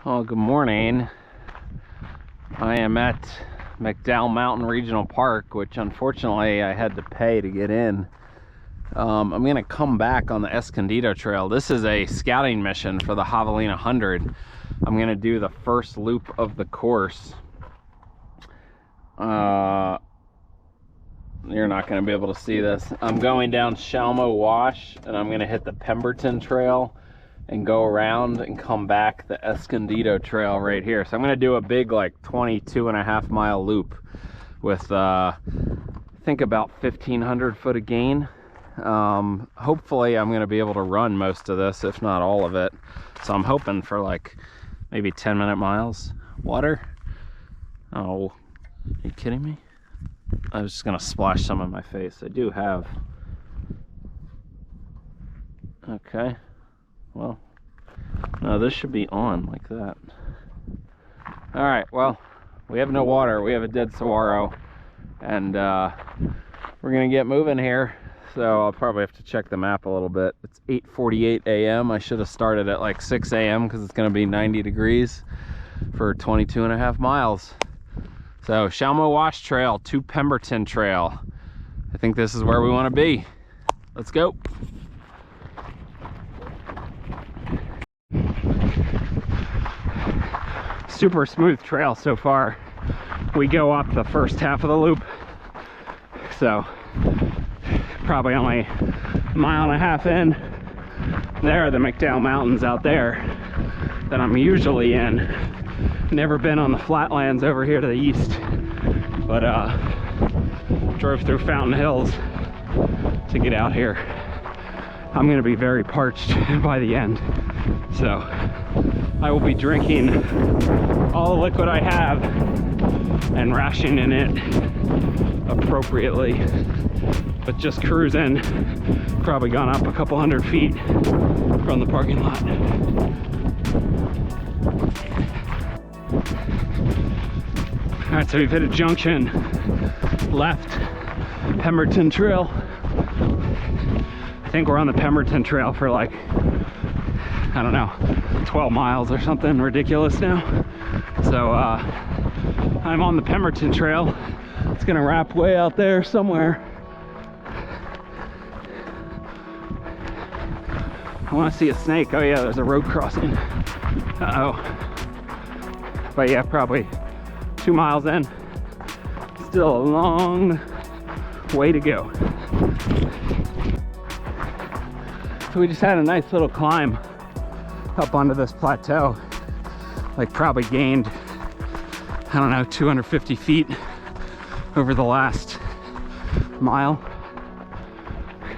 Well, good morning. I am at McDowell Mountain Regional Park, which unfortunately I had to pay to get in. I'm going to come back on the Escondido Trail. This is a scouting mission for the Javelina 100. I'm going to do the first loop of the course. You're not going to be able to see this. I'm going down Shallmo Wash, and I'm going to hit the Pemberton Trail and go around and come back the Escondido Trail right here. So I'm going to do a big, like, 22.5 mile loop with I think about 1,500 foot of gain. Hopefully I'm going to be able to run most of this, if not all of it. So I'm hoping for like maybe 10-minute miles. Water? Oh, are you kidding me? I was just going to splash some on my face. I do have. Okay. Well, no, this should be on like that. All right, well, we have no water. We have a dead saguaro, and we're gonna get moving here. So I'll probably have to check the map a little bit. It's 8:48 a.m. I should have started at like 6 a.m. because it's gonna be 90 degrees for 22.5 miles. So Shallmo Wash Trail to Pemberton Trail. I think this is where we want to be. Let's go. Super smooth trail so far. We go up the first half of the loop, so probably only a mile and a half in. There are the McDowell Mountains out there that I'm usually in. Never been on the flatlands over here to the east, but drove through Fountain Hills to get out here. I'm gonna be very parched by the end, so I will be drinking all the liquid I have and rationing it appropriately, but just cruising. Probably gone up a couple hundred feet from the parking lot. All right, so we've hit a junction, left, Pemberton Trail. I think we're on the Pemberton Trail for like, I don't know, 12 miles or something ridiculous now. So I'm on the Pemberton Trail. It's gonna wrap way out there somewhere. I want to see a snake. Oh yeah, there's a road crossing. Uh-oh. But yeah, probably 2 miles in. Still a long way to go. So we just had a nice little climb up onto this plateau. Like probably gained, I don't know, 250 feet over the last mile.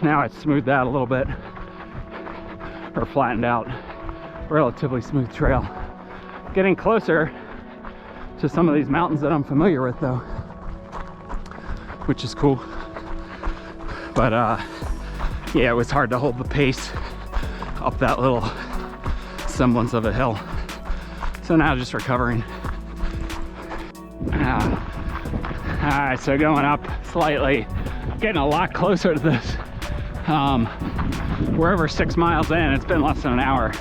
Now it's smoothed out a little bit, or flattened out. Relatively smooth trail. Getting closer to some of these mountains that I'm familiar with though, which is cool. But yeah, it was hard to hold the pace up that little semblance of a hill. So now just recovering. All right, so going up slightly, getting a lot closer to this. We're over 6 miles in. It's been less than an hour,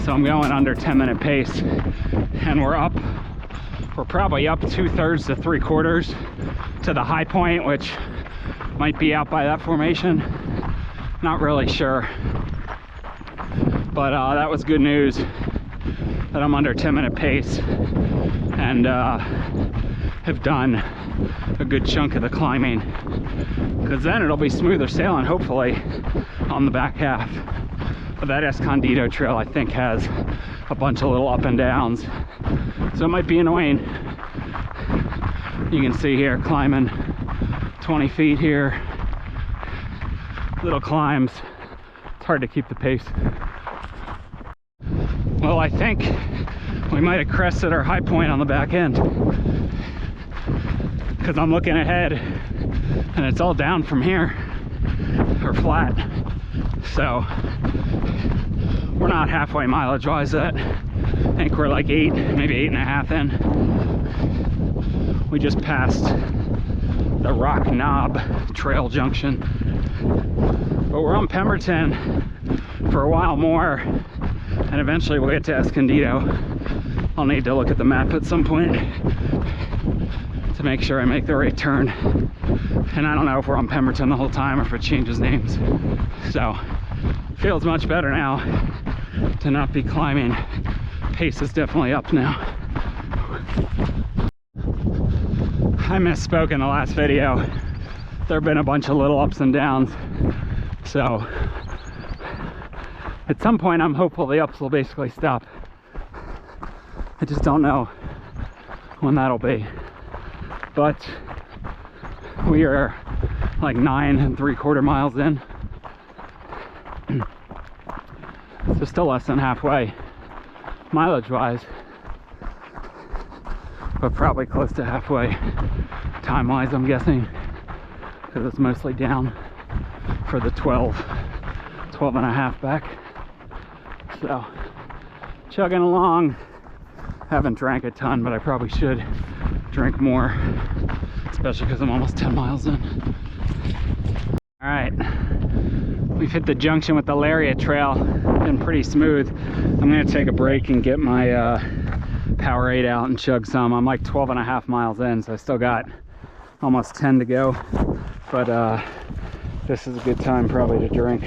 so I'm going under 10-minute pace, and we're probably up 2/3 to 3/4 to the high point, which might be out by that formation. Not really sure, but that was good news that I'm under 10-minute pace and have done a good chunk of the climbing, because then it'll be smoother sailing hopefully on the back half. But that Escondido Trail I think has a bunch of little up and downs, so it might be annoying. You can see here climbing 20 feet here, little climbs. It's hard to keep the pace. Well, I think we might have crested our high point on the back end, because I'm looking ahead and it's all down from here, or flat. So we're not halfway mileage wise yet. I think we're like 8, maybe 8.5 in. We just passed the Rock Knob Trail Junction, but we're on Pemberton for a while more, and eventually we'll get to Escondido. I'll need to look at the map at some point to make sure I make the right turn. And I don't know if we're on Pemberton the whole time or if it changes names. So, feels much better now to not be climbing. Pace is definitely up now. I misspoke in the last video. There have been a bunch of little ups and downs. So, at some point I'm hopeful the ups will basically stop. I just don't know when that'll be. But we are like 9 3/4 miles in. So still less than halfway, mileage wise, but probably close to halfway time wise, I'm guessing, because it's mostly down for the 12 and a half back. So chugging along. Haven't drank a ton, but I probably should drink more, especially because I'm almost 10 miles in. All right, we've hit the junction with the Lariat Trail. Been pretty smooth. I'm gonna take a break and get my Powerade out and chug some. I'm like 12 and a half miles in, so I still got almost 10 to go. But this is a good time probably to drink.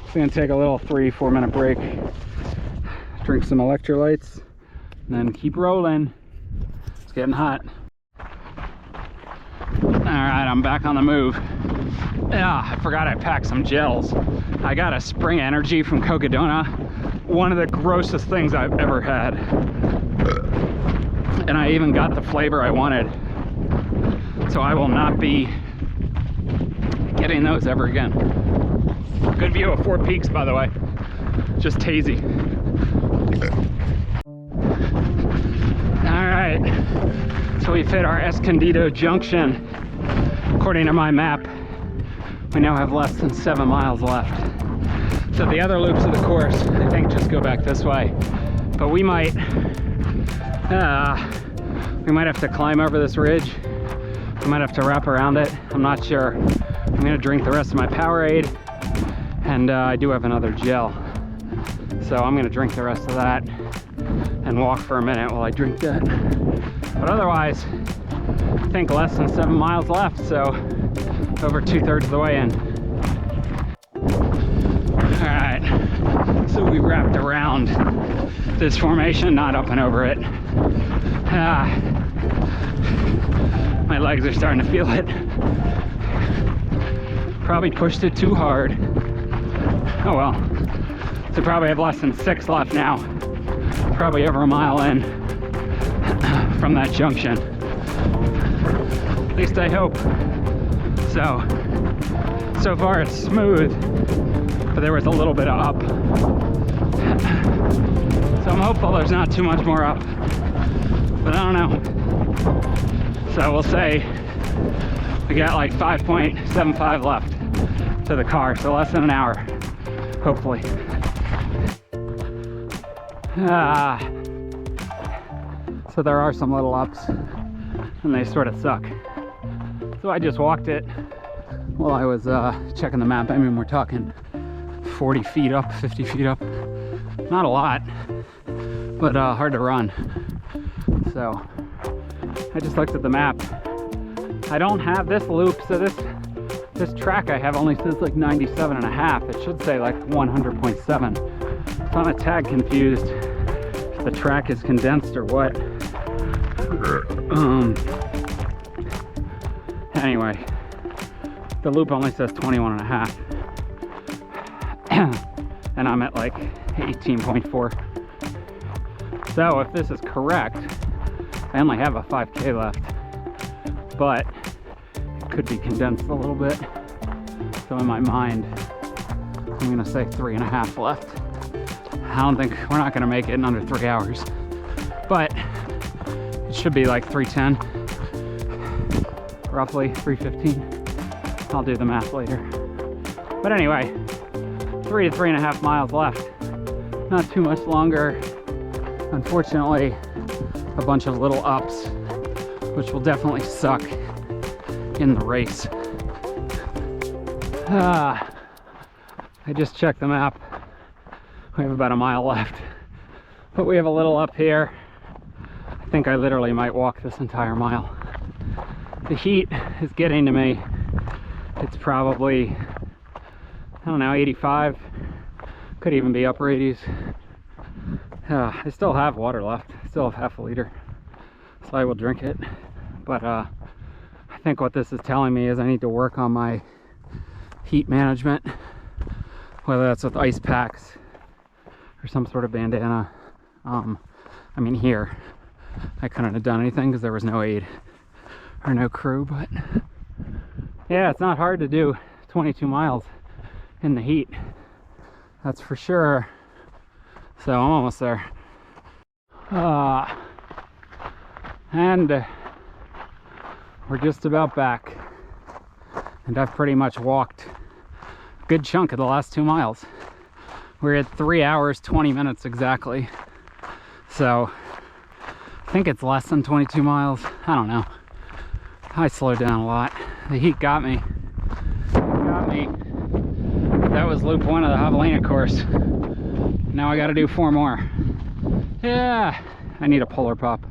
Just gonna take a little 3-4 minute break, drink some electrolytes, and then keep rolling. It's getting hot. Alright, I'm back on the move. I forgot I packed some gels. I got a Spring Energy from Cocodona. One of the grossest things I've ever had. And I even got the flavor I wanted. So I will not be getting those ever again. Good view of Four Peaks, by the way. Just hazy. Alright, so we've hit our Escondido junction. According to my map, we now have less than 7 miles left. So the other loops of the course, I think, just go back this way. But we might have to climb over this ridge. We might have to wrap around it. I'm not sure. I'm gonna drink the rest of my Powerade, and I do have another gel. So I'm gonna drink the rest of that and walk for a minute while I drink that. But otherwise, I think less than 7 miles left, so over 2/3 of the way in. Alright, so we wrapped around this formation, not up and over it. My legs are starting to feel it. Probably pushed it too hard. Oh well. So probably have less than 6 left now. Probably over a mile in from that junction. At least I hope. So far it's smooth, but there was a little bit of up. So I'm hopeful there's not too much more up, but I don't know. So we'll say we got like 5.75 left to the car, so less than an hour, hopefully. So there are some little ups, and they sort of suck. So I just walked it while I was checking the map. I mean, we're talking 40 feet up, 50 feet up. Not a lot, but hard to run. So I just looked at the map. I don't have this loop, so this track I have only says like 97 and a half. It should say like 100.7. So I'm a tad confused if the track is condensed or what. Anyway, the loop only says 21 and a half. And I'm at like 18.4. So if this is correct, I only have a 5K left, but it could be condensed a little bit. So in my mind, I'm gonna say 3.5 left. I don't think we're not gonna make it in under 3 hours, but it should be like 3:10, roughly 3:15. I'll do the math later. But anyway, 3 to 3.5 miles left. Not too much longer. Unfortunately, a bunch of little ups, which will definitely suck in the race. I just checked the map. We have about a mile left. But we have a little up here. I think I literally might walk this entire mile. The heat is getting to me. It's probably, I don't know, 85. Could even be upper 80s. I still have water left. I still have half a liter. So I will drink it. But I think what this is telling me is I need to work on my heat management. Whether that's with ice packs or some sort of bandana. I mean, here I couldn't have done anything because there was no aid or no crew, but yeah, it's not hard to do 22 miles in the heat, that's for sure. So I'm almost there. And we're just about back, and I've pretty much walked a good chunk of the last 2 miles. We're at 3 hours 20 minutes exactly, so I think it's less than 22 miles. I don't know. I slowed down a lot. The heat got me. That was loop 1 of the Javelina course. Now I gotta do 4 more. Yeah, I need a polar pop.